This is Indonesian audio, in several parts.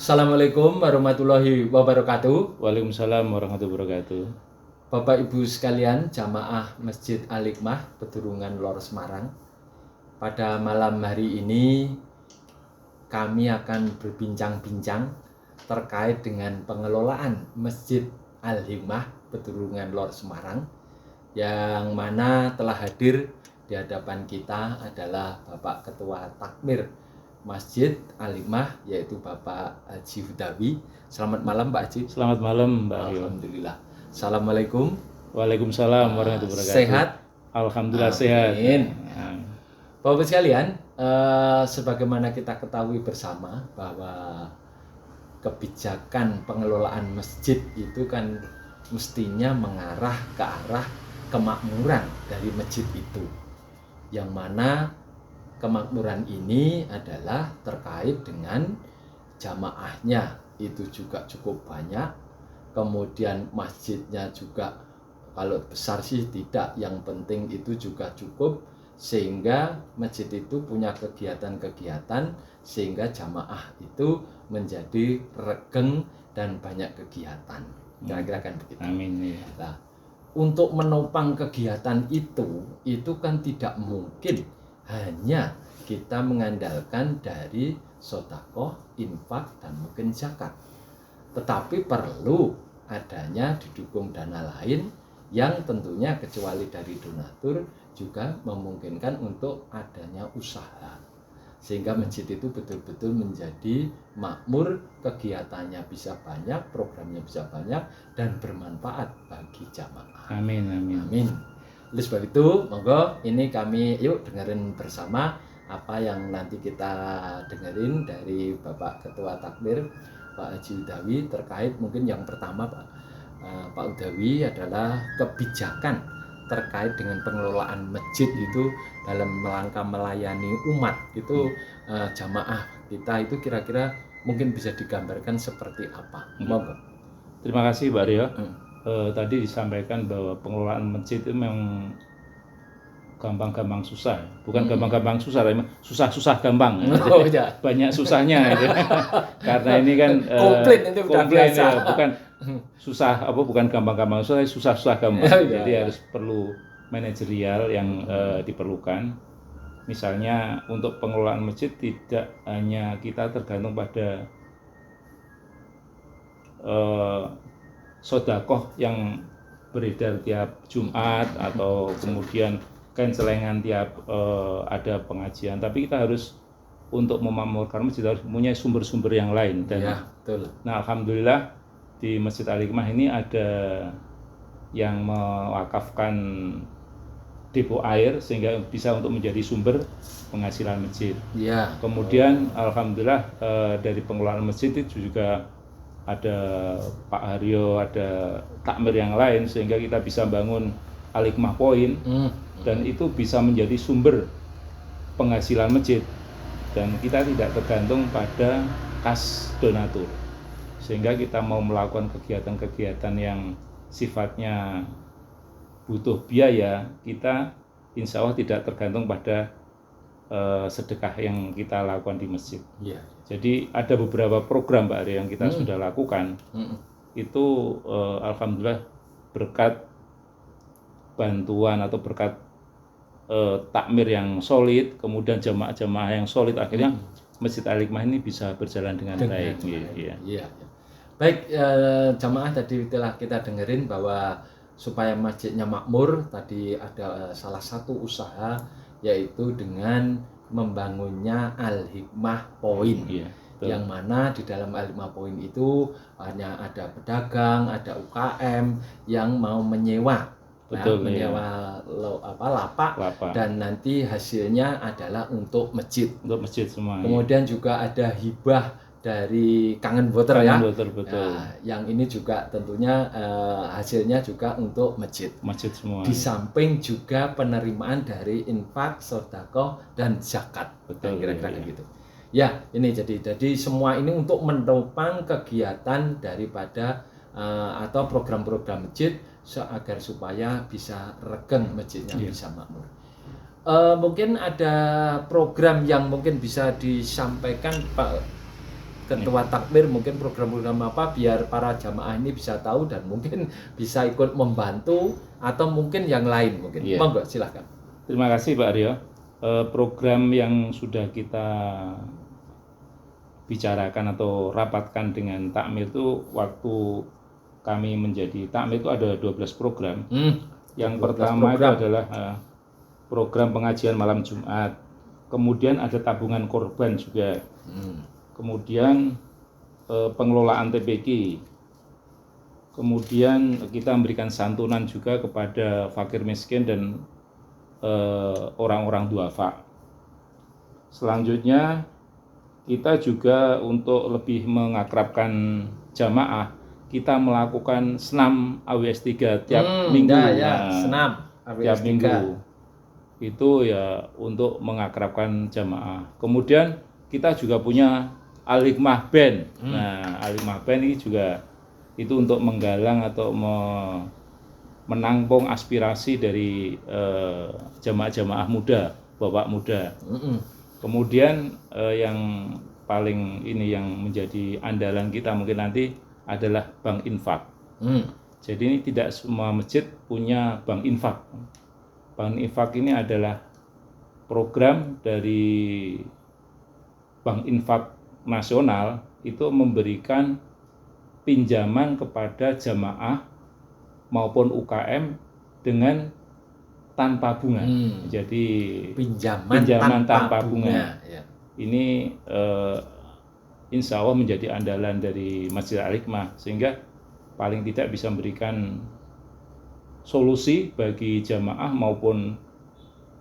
Assalamualaikum warahmatullahi wabarakatuh. Waalaikumsalam warahmatullahi wabarakatuh. Bapak Ibu sekalian, jamaah Masjid Al-Hikmah Pedurungan Lor Semarang. Pada malam hari ini kami akan berbincang-bincang terkait dengan pengelolaan Masjid Al-Hikmah Pedurungan Lor Semarang, yang mana telah hadir di hadapan kita adalah Bapak Ketua Takmir Masjid Al-Hikmah, yaitu Bapak Haji Hudawi. Selamat malam Pak Haji. Selamat malam Mbak Rio. Alhamdulillah. Assalamualaikum. Waalaikumsalam warahmatullahi wabarakatuh. Sehat? Alhamdulillah sehat. Amin. Bapak sekalian, sebagaimana kita ketahui bersama bahwa kebijakan pengelolaan masjid itu kan mestinya mengarah ke arah kemakmuran dari masjid itu, yang mana kemakmuran ini adalah terkait dengan jamaahnya itu juga cukup banyak, kemudian masjidnya juga kalau besar sih tidak, yang penting itu juga cukup, sehingga masjid itu punya kegiatan-kegiatan sehingga jamaah itu menjadi regeng dan banyak kegiatan. Kira-kira kan begitu. Amin. Ya. Nah, untuk menopang kegiatan itu kan tidak mungkin hanya kita mengandalkan dari sedekah, infak, dan mungkin zakat, tetapi perlu adanya didukung dana lain yang tentunya kecuali dari donatur juga memungkinkan untuk adanya usaha, sehingga masjid itu betul-betul menjadi makmur, kegiatannya bisa banyak, programnya bisa banyak, dan bermanfaat bagi jamaah. Amin. Amin. Oleh sebab itu, monggo ini kami yuk dengerin bersama apa yang nanti kita dengerin dari Bapak Ketua Takmir Pak Haji Hudawi terkait mungkin yang pertama Pak Hudawi adalah kebijakan terkait dengan pengelolaan masjid itu dalam rangka melayani umat itu, jamaah kita itu kira-kira mungkin bisa digambarkan seperti apa? Monggo. Terima kasih Mbak Rio. Tadi disampaikan bahwa pengelolaan masjid itu memang gampang-gampang susah, bukan gampang-gampang susah, tapi susah-susah gampang. Oh, ya. Banyak susahnya, gitu. Karena ini kan Komplain itu udah biasa. Ya, bukan susah apa, bukan gampang-gampang susah, susah-susah gampang. Ya, Jadi ya. harus perlu manajerial yang diperlukan. Misalnya untuk pengelolaan masjid tidak hanya kita tergantung pada sedekah yang beredar tiap Jumat atau kemudian kencelengan tiap ada pengajian, tapi kita harus untuk memakmurkan masjid harus punya sumber-sumber yang lain. Dan ya, betul. Nah, alhamdulillah di Masjid Al-Hikmah ini ada yang mewakafkan depo air sehingga bisa untuk menjadi sumber penghasilan masjid. Ya. Kemudian alhamdulillah dari pengelolaan masjid itu juga ada Pak Haryo, ada takmir yang lain sehingga kita bisa bangun Al-Hikmah Point, dan itu bisa menjadi sumber penghasilan masjid, dan kita tidak tergantung pada kas donatur, sehingga kita mau melakukan kegiatan-kegiatan yang sifatnya butuh biaya, kita insya Allah tidak tergantung pada sedekah yang kita lakukan di masjid. Ya. Jadi ada beberapa program Mbak Ari yang kita sudah lakukan. Itu alhamdulillah berkat bantuan atau berkat takmir yang solid, kemudian jamaah-jamaah yang solid, akhirnya Masjid Al-Hikmah ini bisa berjalan dengan baik. Iya. Baik, jamaah tadi telah kita dengerin bahwa supaya masjidnya makmur, tadi ada salah satu usaha yaitu dengan membangunnya Al-Hikmah Point. Yang mana di dalam Al-Hikmah Point itu hanya ada pedagang, ada UKM yang mau menyewa. Betul, menyewa lapak, dan nanti hasilnya adalah untuk masjid. Untuk masjid semua. Kemudian juga ada hibah dari Kangen Water, betul. Nah, yang ini juga tentunya hasilnya juga untuk masjid. Masjid semua. Di samping juga penerimaan dari infak, sedekah, dan zakat. Betul. Kira-kira gitu. Ya, ini jadi semua ini untuk menopang kegiatan daripada atau program-program masjid agar supaya bisa regeng masjidnya, bisa makmur. Mungkin ada program yang mungkin bisa disampaikan Pak ketua takmir mungkin program-program apa biar para jamaah ini bisa tahu dan mungkin bisa ikut membantu atau mungkin yang lain mungkin. Monggo silahkan. Terima kasih Pak Aryo. Program yang sudah kita bicarakan atau rapatkan dengan takmir itu waktu kami menjadi takmir itu ada 12 program. Yang pertama program. Itu adalah program pengajian malam Jumat. Kemudian ada tabungan korban juga. Kemudian pengelolaan TPQ. Kemudian kita memberikan santunan juga kepada fakir miskin dan orang-orang duafa. Selanjutnya kita juga untuk lebih mengakrabkan jamaah, kita melakukan senam AWS 3 tiap minggu. Senam AWS tiap 3. Minggu. Itu ya untuk mengakrabkan jamaah. Kemudian kita juga punya Al-Hikmah Band. Nah, Al-Hikmah Band ini juga itu untuk menggalang atau menampung aspirasi dari jamaah-jamaah muda, bapak muda. Kemudian yang paling ini yang menjadi andalan kita mungkin nanti adalah bank infak. Jadi ini tidak semua masjid punya bank infak. Bank infak ini adalah program dari Bank Infak Nasional itu memberikan pinjaman kepada jamaah maupun UKM dengan tanpa bunga. Jadi pinjaman tanpa bunga. Ya. Ini insya Allah menjadi andalan dari Masjid Al-Hikmah sehingga paling tidak bisa memberikan solusi bagi jamaah maupun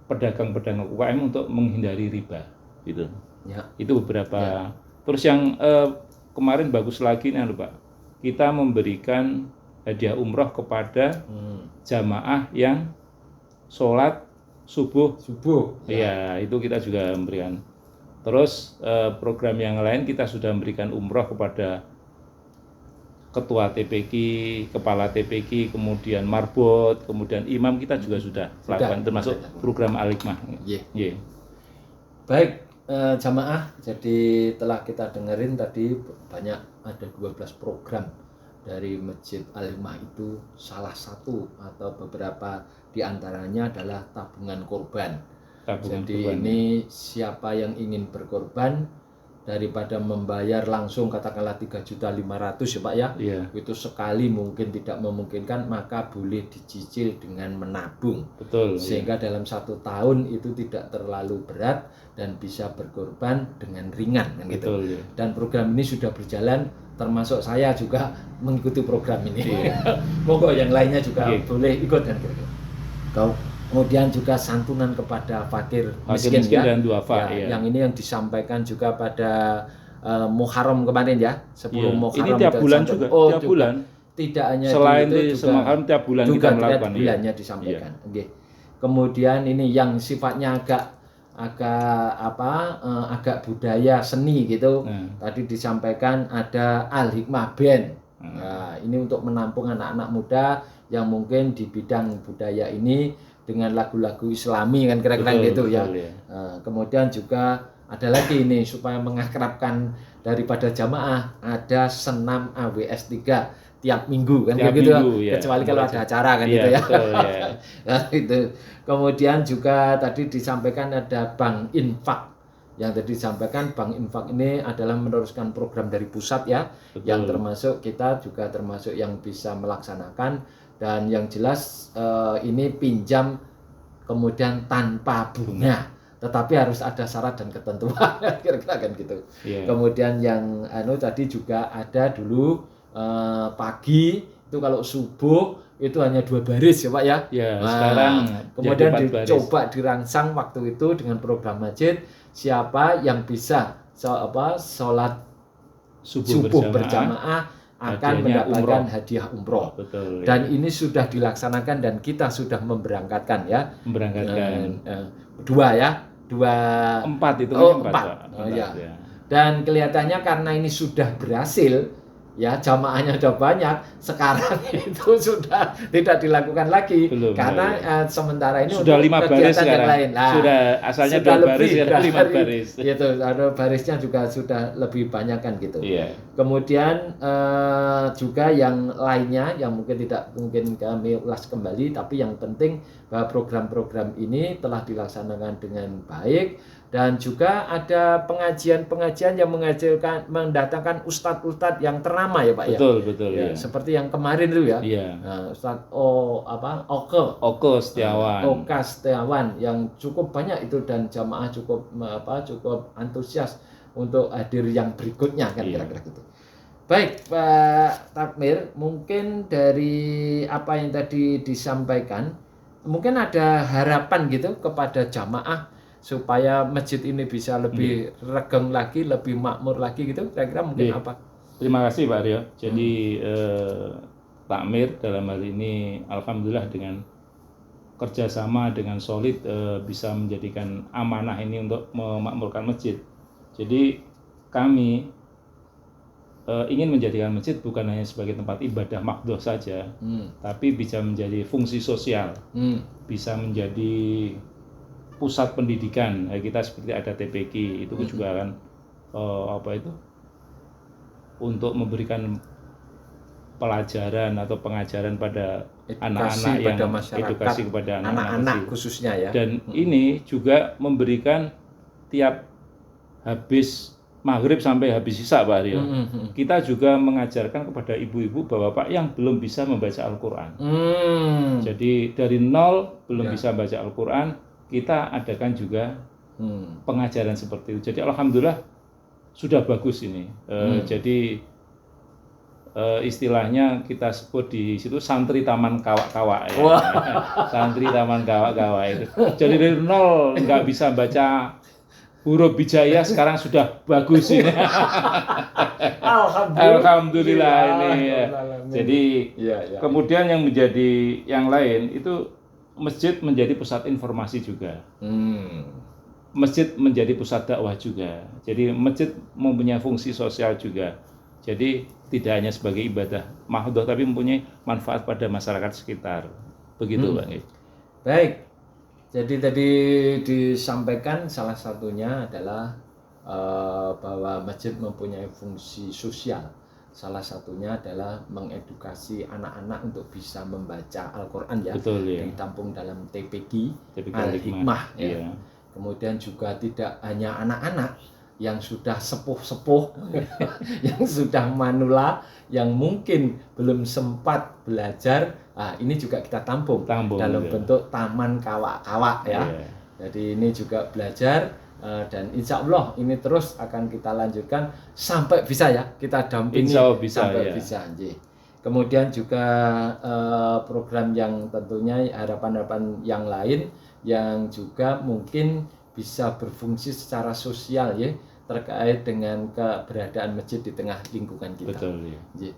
pedagang-pedagang UKM untuk menghindari riba gitu. Ya. Itu beberapa. Ya. Terus yang kemarin bagus lagi nih Pak. Kita memberikan hadiah umroh kepada jamaah yang sholat subuh. Ya, itu kita juga memberikan. Terus program yang lain kita sudah memberikan umroh kepada ketua TPQ, kepala TPQ, kemudian marbot, kemudian imam kita juga sudah lakukan termasuk program Al-Hikmah. Baik jamaah, jadi telah kita dengerin tadi banyak ada 12 program dari Masjid Al-Hikmah itu salah satu atau beberapa diantaranya adalah tabungan korban. Jadi ini siapa yang ingin berkorban daripada membayar langsung katakanlah 3.500.000 ya Pak ya, itu sekali mungkin tidak memungkinkan maka boleh dicicil dengan menabung. Sehingga dalam 1 tahun itu tidak terlalu berat dan bisa berkorban dengan ringan kan gitu. Dan program ini sudah berjalan termasuk saya juga mengikuti program ini. Monggo yang lainnya juga boleh ikut kan gitu. Kemudian juga santunan kepada fakir miskin ya, dan duafa, yang ini yang disampaikan juga pada Muharram kemarin ya, 10 Muharram. Ini tiap bulan juga, tiap bulan. Tidak hanya selain di Muharram tiap bulan juga kita melakukan. Bulannya disampaikan. Kemudian ini yang sifatnya agak budaya seni gitu. Tadi disampaikan ada Al-Hikmah Band. Nah, ini untuk menampung anak-anak muda yang mungkin di bidang budaya ini dengan lagu-lagu Islami kan kira-kira gitu ya. Kemudian juga ada lagi ini supaya mengakrabkan daripada jamaah ada senam AWS 3 tiap minggu kan gitu kecuali kalau ada acara kan gitu ya. Nah, itu. Kemudian juga tadi disampaikan ada bank infak. Yang tadi disampaikan bank infak ini adalah meneruskan program dari pusat ya, yang termasuk kita juga termasuk yang bisa melaksanakan. Dan yang jelas ini pinjam kemudian tanpa bunga, tetapi harus ada syarat dan ketentuan kira-kira kan gitu. Kemudian yang tadi juga ada dulu pagi itu kalau subuh itu hanya 2 baris ya Pak ya. Sekarang kemudian dicoba dirangsang waktu itu dengan program masjid siapa yang bisa sholat subuh berjamaah akan mendapatkan hadiah umroh. Dan ini sudah dilaksanakan dan kita sudah memberangkatkan ya. Empat. Dan kelihatannya karena ini sudah berhasil, ya jamaahnya sudah banyak, sekarang itu sudah tidak dilakukan lagi. Belum, karena sementara ini sudah untuk 5 baris kegiatan sekarang. yang lain. Nah, sudah asalnya sudah 2 baris, sekarang 5 baris. Gitu, ada barisnya juga sudah lebih banyak kan gitu. Iya. Kemudian juga yang lainnya yang mungkin kami ulas kembali, tapi yang penting bahwa program-program ini telah dilaksanakan dengan baik. Dan juga ada pengajian-pengajian yang mendatangkan ustadz-ustadz yang ternama ya Pak Betul, ya. ya. Seperti yang kemarin itu ya. Iya. Nah, Ustadz Oke Setiawan. Oka Setiawan yang cukup banyak itu, dan jamaah cukup antusias untuk hadir yang berikutnya kan, kira-kira gitu. Baik Pak Takmir, mungkin dari apa yang tadi disampaikan, mungkin ada harapan gitu kepada jamaah supaya masjid ini bisa lebih regeng lagi, lebih makmur lagi gitu, kira-kira mungkin apa? Terima kasih Pak Aryo. Jadi Takmir dalam hal ini alhamdulillah dengan kerjasama dengan solid bisa menjadikan amanah ini untuk memakmurkan masjid. Jadi kami ingin menjadikan masjid bukan hanya sebagai tempat ibadah makdoh saja, tapi bisa menjadi fungsi sosial, bisa menjadi pusat pendidikan. Kita seperti ada TPQ itu juga kan untuk memberikan pelajaran atau pengajaran pada anak-anak yang edukasi kepada anak-anak khususnya ya. Dan ini juga memberikan tiap habis maghrib sampai habis isya Pak Aryo, kita juga mengajarkan kepada ibu-ibu bapak-bapak yang belum bisa membaca Al-Quran. Jadi dari nol belum bisa baca Al-Quran, kita adakan juga pengajaran seperti itu. Jadi alhamdulillah sudah bagus ini. Jadi istilahnya kita sebut di situ santri taman kawak-kawak ya. Santri taman kawak-kawak itu. Jadi dari nol nggak bisa baca huruf bijaya, sekarang sudah bagus ini. Alhamdulillah ini ya. Jadi kemudian yang menjadi yang lain itu masjid menjadi pusat informasi juga. Masjid menjadi pusat dakwah juga. Jadi masjid mempunyai fungsi sosial juga. Jadi tidak hanya sebagai ibadah mahdhah, tapi mempunyai manfaat pada masyarakat sekitar. Begitu Pak. Baik. Jadi tadi disampaikan salah satunya adalah bahwa masjid mempunyai fungsi sosial. Salah satunya adalah mengedukasi anak-anak untuk bisa membaca Al-Quran ya. Betul, ya. Ditampung dalam TPQ Al-Hikmah ya. Kemudian juga tidak hanya anak-anak yang sudah sepuh-sepuh, yang sudah manula, yang mungkin belum sempat belajar, ini juga kita tampung dalam bentuk taman kawak-kawak ya. Jadi ini juga belajar, dan insya Allah ini terus akan kita lanjutkan sampai bisa ya, kita dampingi sampai bisa. Kemudian juga program yang tentunya harapan-harapan yang lain yang juga mungkin bisa berfungsi secara sosial ya, terkait dengan keberadaan masjid di tengah lingkungan kita. Betul ya.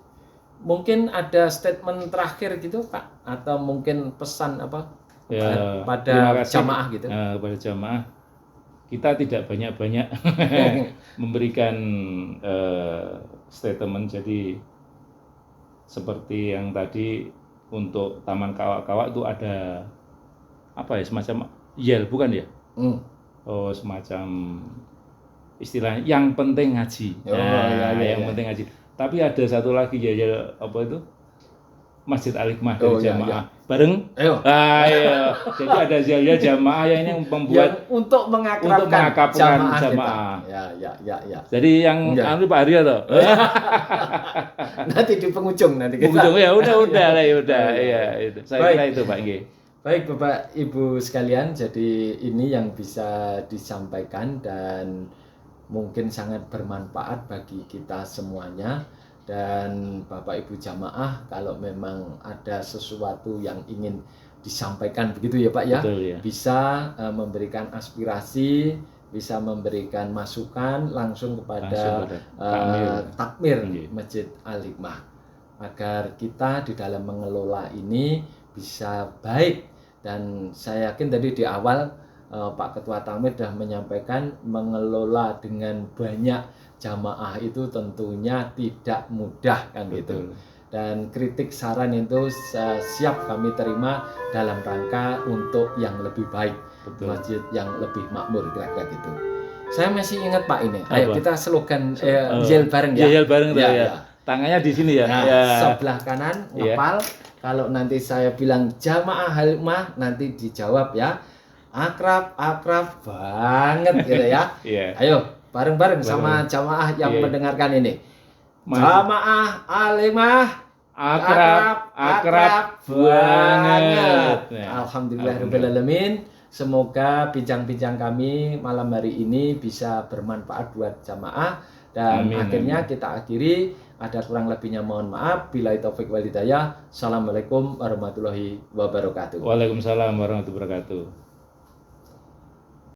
Mungkin ada statement terakhir gitu Pak, atau mungkin pesan apa ya, pada jamaah gitu? Pada jamaah kita tidak banyak-banyak memberikan statement. Jadi seperti yang tadi untuk taman kawak-kawak itu ada apa ya, semacam yel bukan ya? Semacam istilahnya yang penting ngaji. Yang penting ngaji. Tapi ada satu lagi ya apa itu? Masjid Al-Hikmah dari jamaah. Bareng? Ayo. Jadi ada zilya jamaah yang membuat yang untuk mengakrabkan jamaah. Ya. Jadi yang anu Pak Aryo toh. Nanti di penghujung nanti kita. Penghujung ya udah. Iya, itu. Saya kira itu Pak nggih. Baik Bapak Ibu sekalian, jadi ini yang bisa disampaikan dan mungkin sangat bermanfaat bagi kita semuanya. Dan Bapak Ibu jamaah, kalau memang ada sesuatu yang ingin disampaikan begitu ya Pak ya, betul, ya. Bisa memberikan aspirasi, bisa memberikan masukan langsung kepada Takmir Masjid Al-Hikmah, agar kita di dalam mengelola ini bisa baik. Dan saya yakin tadi di awal Pak Ketua Takmir sudah menyampaikan mengelola dengan banyak jamaah itu tentunya tidak mudah kan gitu. Dan kritik saran itu siap kami terima dalam rangka untuk yang lebih baik, masjid yang lebih makmur kira-kira gitu. Saya masih ingat Pak ini. Ayo kita slogan yel bareng ya. Yel bareng ya. Tangannya di sini ya. Nah, sebelah kanan ngepal. Kalau nanti saya bilang jamaah halimah nanti dijawab ya. Akrab banget gitu ya. Ayo bareng-bareng sama jamaah yang mendengarkan ini. Jamaah halimah akrab banget. Alhamdulillahirobbilalamin. Semoga bincang-bincang kami malam hari ini bisa bermanfaat buat jamaah dan akhirnya kita akhiri. Ada kurang lebihnya mohon maaf. Billahi taufik wal hidayah. Assalamualaikum warahmatullahi wabarakatuh. Waalaikumsalam warahmatullahi wabarakatuh.